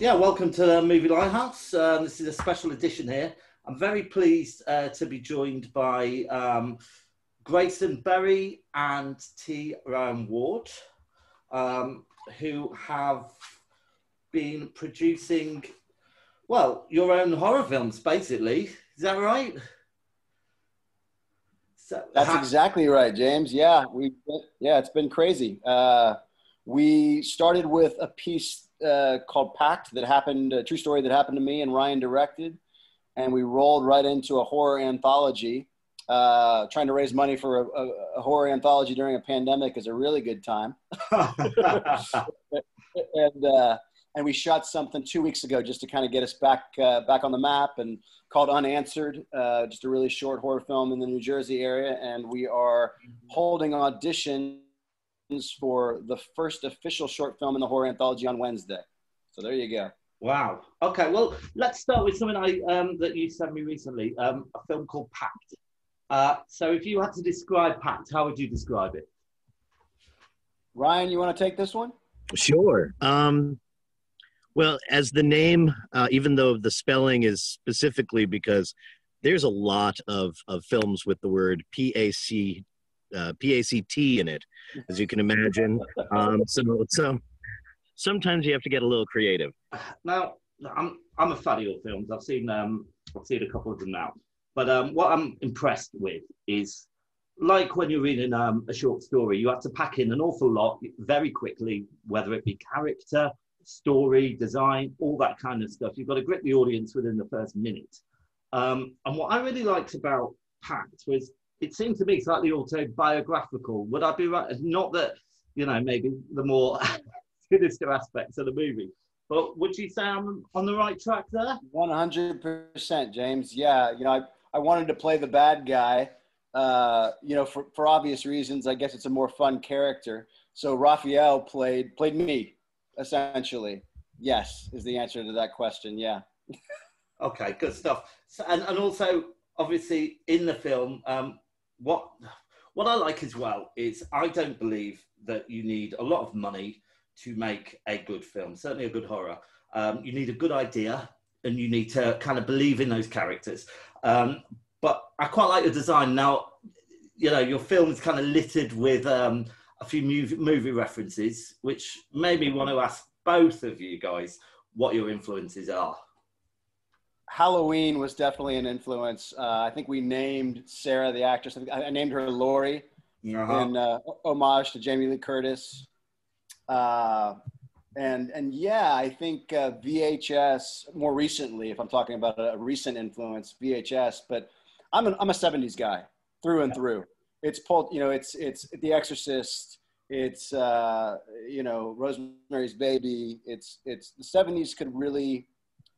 Yeah, welcome to the Movie Lighthouse. This is a special edition here. I'm very pleased to be joined by Grayson Berry and T. Rowan Ward, who have been producing, well, your own horror films, basically. Is that right? That's exactly right, James. Yeah, it's been crazy. We started with a piece called Pact that happened, a true story that happened to me and Ryan directed. And we rolled right into a horror anthology. Trying to raise money for a horror anthology during a pandemic is a really good time. And we shot something 2 weeks ago just to kind of get us back on the map, and called Unanswered, just a really short horror film in the New Jersey area. And we are holding auditions for the first official short film in the horror anthology on Wednesday. So there you go. Wow. Okay, well, let's start with something that you sent me recently, a film called Pact. So if you had to describe Pact, how would you describe it? Ryan, you want to take this one? Sure. Well, as the name, even though the spelling is specifically because there's a lot of films with the word P-A-C-T in it, as you can imagine. So sometimes you have to get a little creative. Now, I'm a fan of films. I've seen a couple of them now. But what I'm impressed with is, like when you're reading a short story, you have to pack in an awful lot very quickly, whether it be character, story, design, all that kind of stuff. You've got to grip the audience within the first minute. And what I really liked about Pact was it seemed to me slightly autobiographical. Would I be right? Not that, maybe the more sinister aspects of the movie, but would you say I'm on the right track there? 100%, James. Yeah, I wanted to play the bad guy, for obvious reasons. I guess it's a more fun character. So Raphael played me, essentially. Yes, is the answer to that question. Yeah. Okay, good stuff. So, and also, obviously, in the film, what I like as well is I don't believe that you need a lot of money to make a good film, certainly a good horror. You need a good idea, and you need to kind of believe in those characters. But I quite like the design. Now, your film is kind of littered with a few movie references, which made me want to ask both of you guys what your influences are. Halloween was definitely an influence. I think we named Sarah, the actress, I named her Laurie in homage to Jamie Lee Curtis. And yeah, I think VHS more recently, if I'm talking about a recent influence, VHS, but I'm a 70s guy through and through. It's it's The Exorcist, it's Rosemary's Baby. It's the 70s could really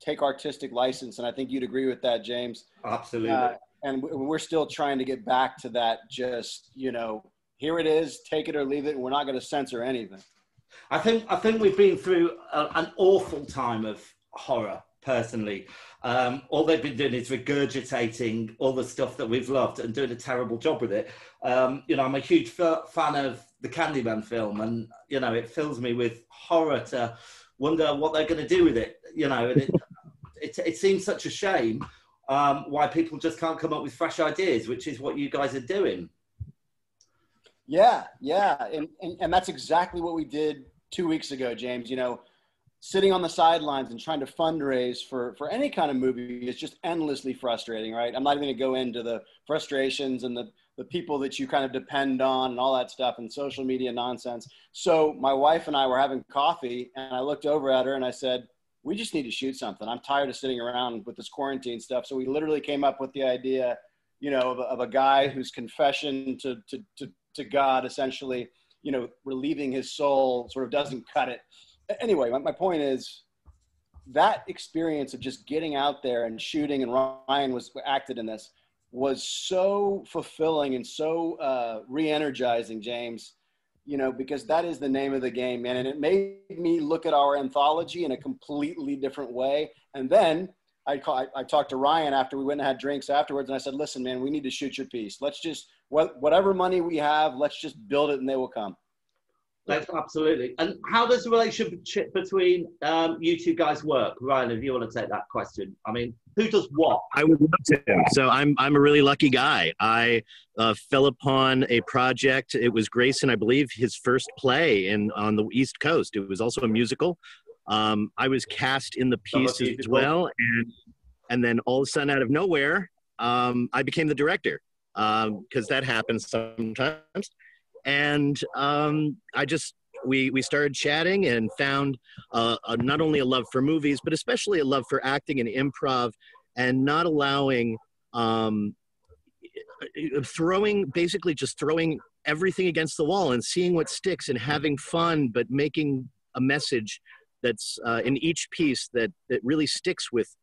take artistic license, and I think you'd agree with that, James. Absolutely. And we're still trying to get back to that. Just here it is, take it or leave it. And we're not going to censor anything. I think we've been through an awful time of horror. Personally, all they've been doing is regurgitating all the stuff that we've loved and doing a terrible job with it. I'm a huge fan of the Candyman film, and it fills me with horror to wonder what they're going to do with it. And it seems such a shame why people just can't come up with fresh ideas, which is what you guys are doing. Yeah. And that's exactly what we did 2 weeks ago, James. Sitting on the sidelines and trying to fundraise for any kind of movie is just endlessly frustrating, right? I'm not even going to go into the frustrations and the people that you kind of depend on and all that stuff and social media nonsense. So my wife and I were having coffee, and I looked over at her and I said, we just need to shoot something. I'm tired of sitting around with this quarantine stuff. So we literally came up with the idea, of a guy whose confession to God, essentially, relieving his soul sort of doesn't cut it. Anyway, my point is that experience of just getting out there and shooting, and Ryan was acted in this, was so fulfilling and so re-energizing, James, because that is the name of the game, man. And it made me look at our anthology in a completely different way. And then I talked to Ryan after we went and had drinks afterwards, and I said, listen, man, we need to shoot your piece. Let's just, whatever money we have, let's just build it and they will come. That's absolutely. And how does the relationship between you two guys work? Ryan, if you want to take that question. I mean, who does what? I would love to. So I'm a really lucky guy. I fell upon a project. It was Grayson, I believe, his first play on the East Coast. It was also a musical. I was cast in the piece as well, and then all of a sudden, out of nowhere, I became the director, because that happens sometimes. And we started chatting and found not only a love for movies, but especially a love for acting and improv, and not allowing throwing everything against the wall and seeing what sticks and having fun, but making a message that's in each piece that really sticks with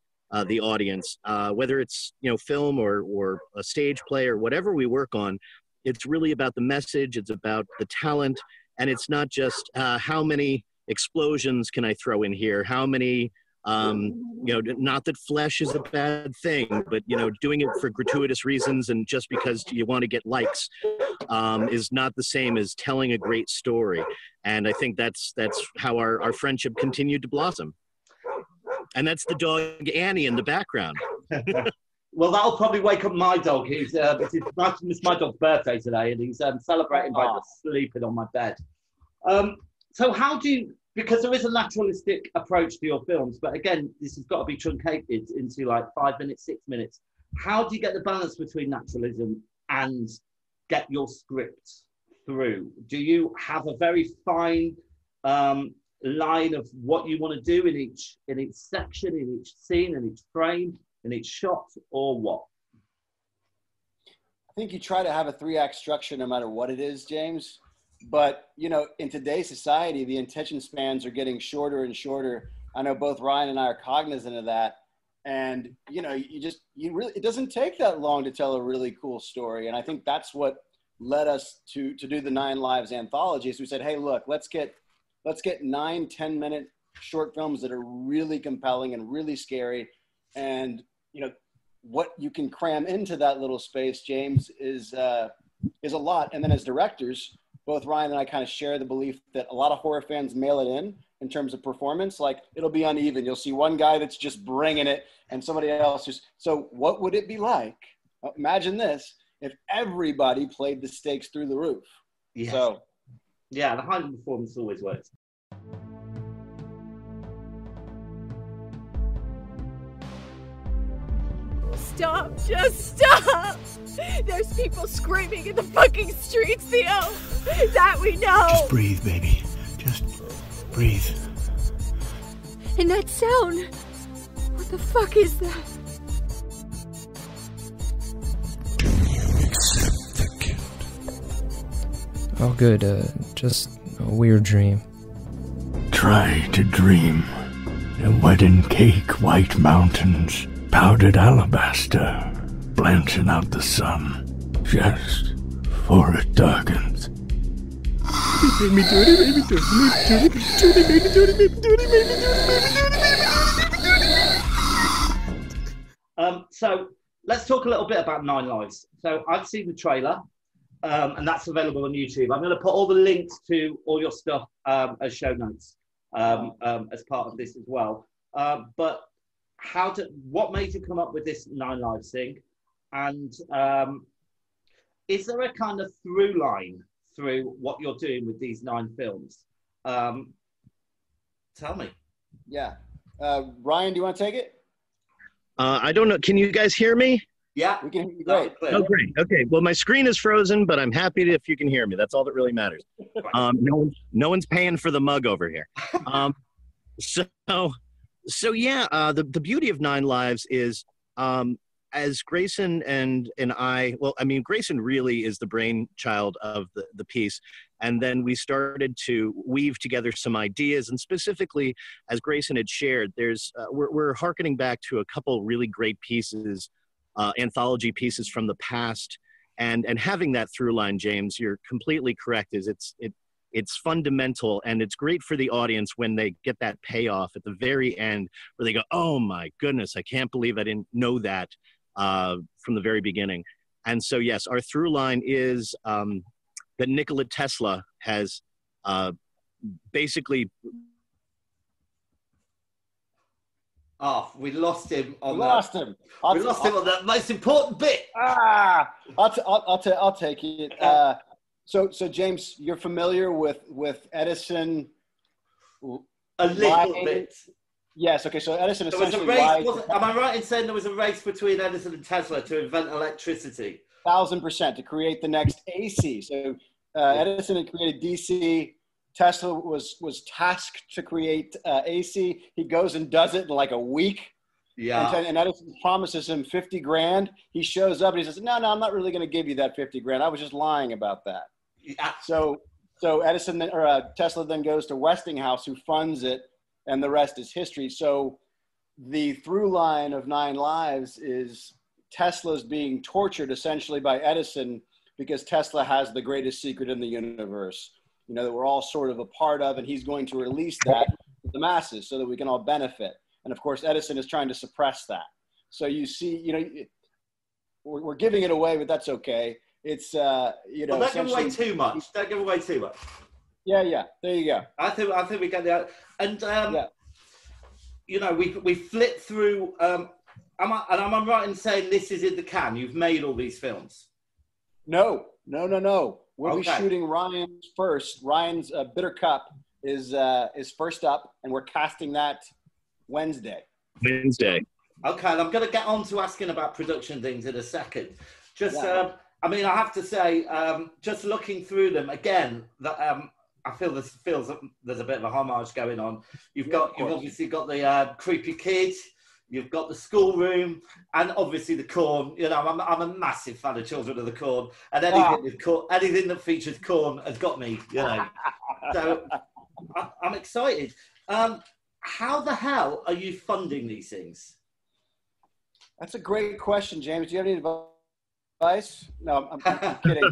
the audience, whether it's film or a stage play or whatever we work on. It's really about the message, it's about the talent, and it's not just how many explosions can I throw in here, how many, not that flesh is a bad thing, but, doing it for gratuitous reasons and just because you want to get likes is not the same as telling a great story. And I think that's how our friendship continued to blossom. And that's the dog Annie in the background. Well, that'll probably wake up my dog. It's my dog's birthday today, and he's celebrating by sleeping on my bed. So how do you, because there is a naturalistic approach to your films, but again, this has got to be truncated into like 5 minutes, 6 minutes. How do you get the balance between naturalism and get your script through? Do you have a very fine line of what you want to do in each section, in each scene, in each frame, in each shot, or what? I think you try to have a 3-act structure no matter what it is, James. But, in today's society, the attention spans are getting shorter and shorter. I know both Ryan and I are cognizant of that. And, it doesn't take that long to tell a really cool story. And I think that's what led us to do the 9 Lives anthology. So we said, hey, look, let's get 9 10-minute short films that are really compelling and really scary. And, what you can cram into that little space, James, is a lot. And then as directors, both Ryan and I kind of share the belief that a lot of horror fans mail it in terms of performance. Like, it'll be uneven. You'll see one guy that's just bringing it and somebody else just, so what would it be like? Imagine this, if everybody played the stakes through the roof. Yeah. So, yeah, the high performance always works. Stop, just stop! There's people screaming in the fucking streets, Theo! That we know! Just breathe, baby. Just breathe. And that sound, what the fuck is that? Accept the guilt. Oh good, just a weird dream. Try to dream. A wedding cake, white mountains, powdered alabaster, blanching out the sun, just for it darkens. So let's talk a little bit about 9 Lives. So I've seen the trailer, and that's available on YouTube. I'm going to put all the links to all your stuff as show notes as part of this as well. But what made you come up with this 9 Lives thing? And is there a kind of through line through what you're doing with these 9 films? Tell me. Yeah. Ryan, do you want to take it? I don't know. Can you guys hear me? Yeah, we can hear you great. Oh, great. Okay. Well, my screen is frozen, but I'm happy if you can hear me. That's all that really matters. No one's paying for the mug over here. So yeah, the beauty of 9 Lives is, as Grayson and I, well, I mean, Grayson really is the brainchild of the piece. And then we started to weave together some ideas, and specifically, as Grayson had shared, we're hearkening back to a couple really great pieces, anthology pieces from the past, and having that through line, James, you're completely correct. It's fundamental, and it's great for the audience when they get that payoff at the very end, where they go, "Oh my goodness, I can't believe I didn't know that from the very beginning." And so, yes, our through line is that Nikola Tesla has Basically, Oh, we lost him on We lost him. We lost him on the most important bit. I'll take it. So James, you're familiar with Edison? A little bit. Yes. Okay. So Edison There was a essentially race. lied. Am I right in saying there was a race between Edison and Tesla to invent electricity? 1,000% to create the next AC. So Edison had created DC. Tesla was tasked to create AC. He goes and does it in like a week. Yeah. And Edison promises him 50 grand. He shows up and he says, no, I'm not really going to give you that 50 grand. I was just lying about that. Yeah. So Tesla then goes to Westinghouse, who funds it, and the rest is history. So the through line of 9 Lives is Tesla's being tortured essentially by Edison because Tesla has the greatest secret in the universe, that we're all sort of a part of, and he's going to release that to the masses so that we can all benefit. And of course, Edison is trying to suppress that. So you see, we're giving it away, but that's okay. It's, Well, don't give away too much. Don't give away too much. Yeah. There you go. I think we get the and we flip through. Am I right in saying this is in the can? You've made all these films. No. We'll be Okay. shooting Ryan's first. Ryan's Bitter Cup is first up, and we're casting that Wednesday. Wednesday. Okay, and I'm going to get on to asking about production things in a second. Just, Yeah. I have to say, just looking through them again, that I feel there's a bit of a homage going on. You've obviously got the creepy kid, you've got the schoolroom, and obviously the corn. I'm a massive fan of Children of the Corn, and anything with corn, anything that features corn has got me. So I'm excited. How the hell are you funding these things? That's a great question, James. Do you have any advice? No, I'm kidding.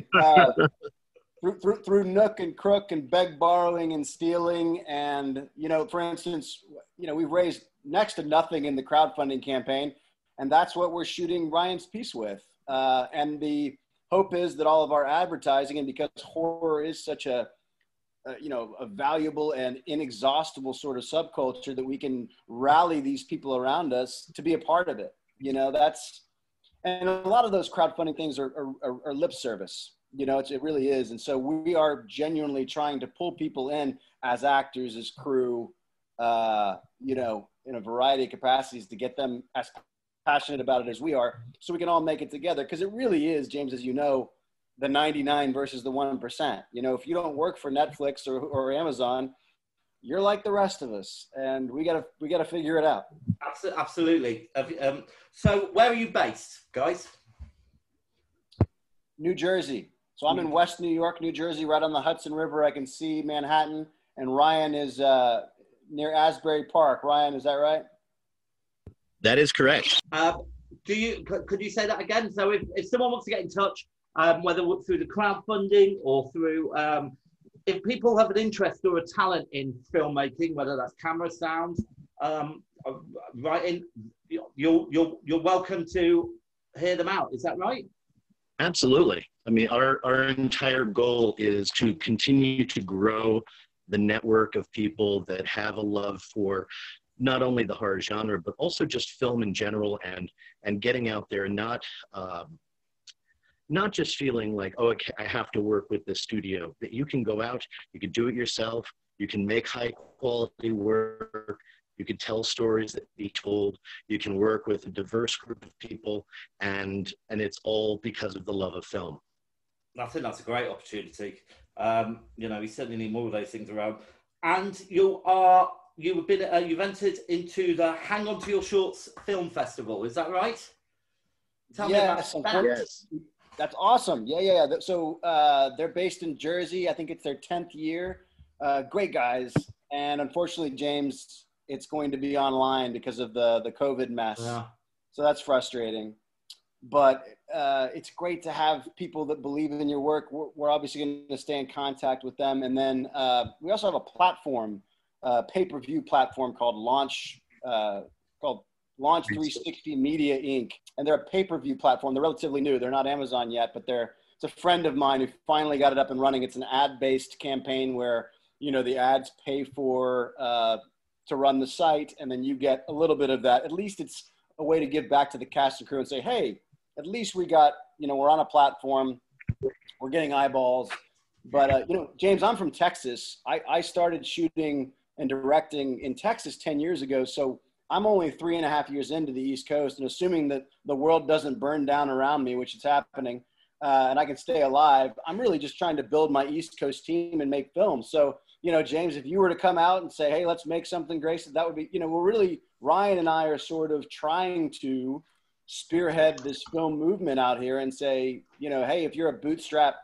Through Nook and Crook and beg, borrowing, and stealing. And, for instance, we've raised next to nothing in the crowdfunding campaign. And that's what we're shooting Ryan's piece with. And the hope is that all of our advertising, and because horror is such a valuable and inexhaustible sort of subculture, that we can rally these people around us to be a part of it. And a lot of those crowdfunding things are lip service. It really is. And so we are genuinely trying to pull people in as actors, as crew, in a variety of capacities to get them as passionate about it as we are, so we can all make it together. Because it really is, James, as you know, the 99 versus the 1%. If you don't work for Netflix or Amazon, you're like the rest of us, and we gotta figure it out. Absolutely. So where are you based, guys? New Jersey. So I'm in West New York, New Jersey, right on the Hudson River. I can see Manhattan, and Ryan is near Asbury Park. Ryan, is that right? That is correct. Could you say that again? So if someone wants to get in touch, whether through the crowdfunding or through, if people have an interest or a talent in filmmaking, whether that's camera, sound, writing, you're welcome to hear them out. Is that right? Absolutely. Our entire goal is to continue to grow the network of people that have a love for not only the horror genre, but also just film in general, and getting out there, not just feeling like, oh, okay, I have to work with the studio. That you can go out, you can do it yourself, you can make high quality work, you can tell stories that be told, you can work with a diverse group of people, and it's all because of the love of film. I think that's a great opportunity. We certainly need more of those things around. And you've entered into the Hang On to Your Shorts Film Festival. Is that right? Tell me about that. Yes. That's awesome. Yeah. So they're based in Jersey. I think it's their 10th year. Great guys. And unfortunately, James, it's going to be online because of the COVID mess. Yeah. So that's frustrating. But it's great to have people that believe in your work. We're obviously going to stay in contact with them. And then we also have a platform, pay-per-view platform called Launch 360 Media Inc. And they're a pay-per-view platform. They're relatively new. They're not Amazon yet, but it's a friend of mine who finally got it up and running. It's an ad-based campaign where the ads pay for to run the site, and then you get a little bit of that. At least it's a way to give back to the cast and crew and say, hey, at least we got, we're on a platform, we're getting eyeballs. But, James, I'm from Texas. I started shooting and directing in Texas 10 years ago. So I'm only 3.5 years into the East Coast, and assuming that the world doesn't burn down around me, which is happening, and I can stay alive, I'm really just trying to build my East Coast team and make films. So, James, if you were to come out and say, hey, let's make something, Grace, that would be, we're really, Ryan and I are sort of trying to spearhead this film movement out here and say, hey, if you're a bootstrap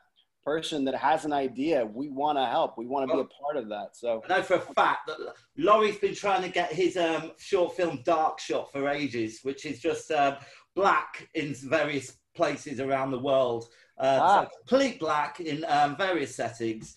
person that has an idea, we want to help. We want to be a part of that. So I know for a fact that Laurie's been trying to get his short film Dark Shot for ages, which is just black in various places around the world. So complete black in various settings.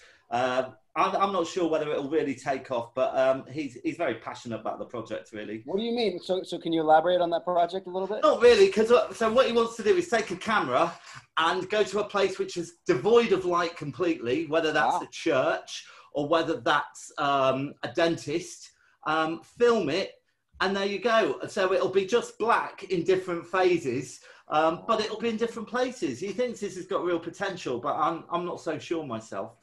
I'm not sure whether it'll really take off, but he's very passionate about the project, really. What do you mean? So can you elaborate on that project a little bit? Not really, because so what he wants to do is take a camera and go to a place which is devoid of light completely, whether that's a church or whether that's a dentist, film it, and there you go. So it'll be just black in different phases, but it'll be in different places. He thinks this has got real potential, but I'm not so sure myself.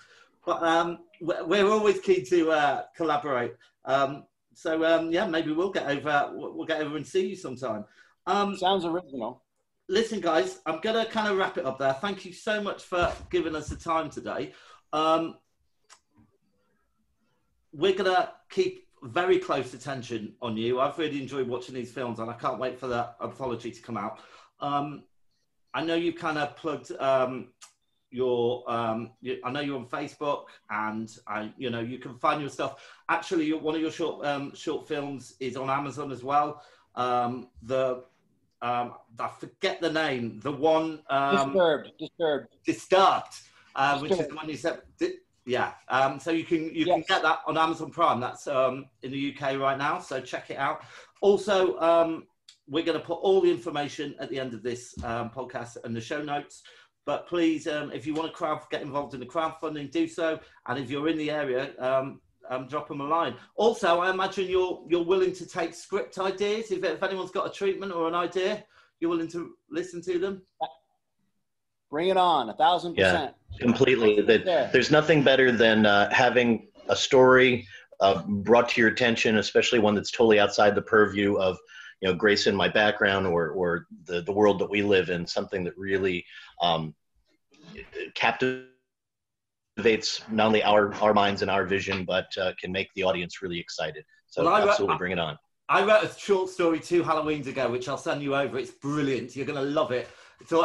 But we're always keen to collaborate. So maybe we'll get over and see you sometime. Sounds original. Listen, guys, I'm going to kind of wrap it up there. Thank you so much for giving us the time today. We're going to keep very close attention on you. I've really enjoyed watching these films, and I can't wait for the anthology to come out. I know you kind of plugged I know you're on Facebook, and you can find your stuff. Actually, one of your short films is on Amazon as well. I forget the name. The one Disturbed, which is the one you said. Yeah. So you can get that on Amazon Prime. That's in the UK right now. So check it out. Also, we're going to put all the information at the end of this podcast and the show notes. But please, if you want to get involved in the crowdfunding, do so. And if you're in the area, drop them a line. Also, I imagine you're willing to take script ideas. If anyone's got a treatment or an idea, you're willing to listen to them. Bring it on, 1,000%. Yeah, completely. There's nothing better than having a story brought to your attention, especially one that's totally outside the purview of Grace in my background or the world that we live in, something that really captivates not only our minds and our vision, but can make the audience really excited. So absolutely bring it on. I wrote a short story 2 Halloweens ago, which I'll send you over. It's brilliant. You're going to love it. So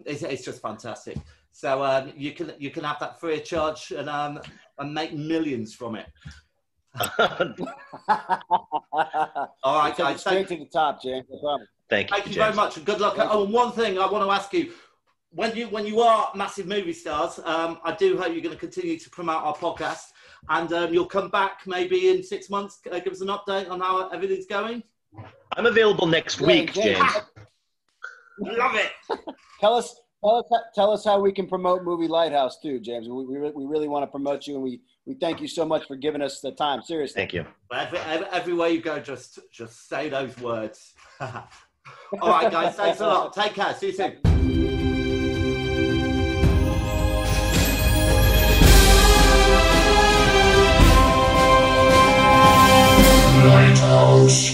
it's just fantastic. So you can have that free of charge and make millions from it. All right, guys. Straight to the top, James. No problem. Thank you very much, and good luck. Oh, and one thing I want to ask you: when you are massive movie stars, I do hope you're going to continue to promote our podcast, and you'll come back maybe in 6 months, give us an update on how everything's going. I'm available next week, James. Love it. Tell us how we can promote movie Lighthouse too, James. We really want to promote you, and we thank you so much for giving us the time. Seriously. Thank you. Everywhere you go, just say those words. All right, guys. Thanks a lot. Take care. See you soon. Lighthouse.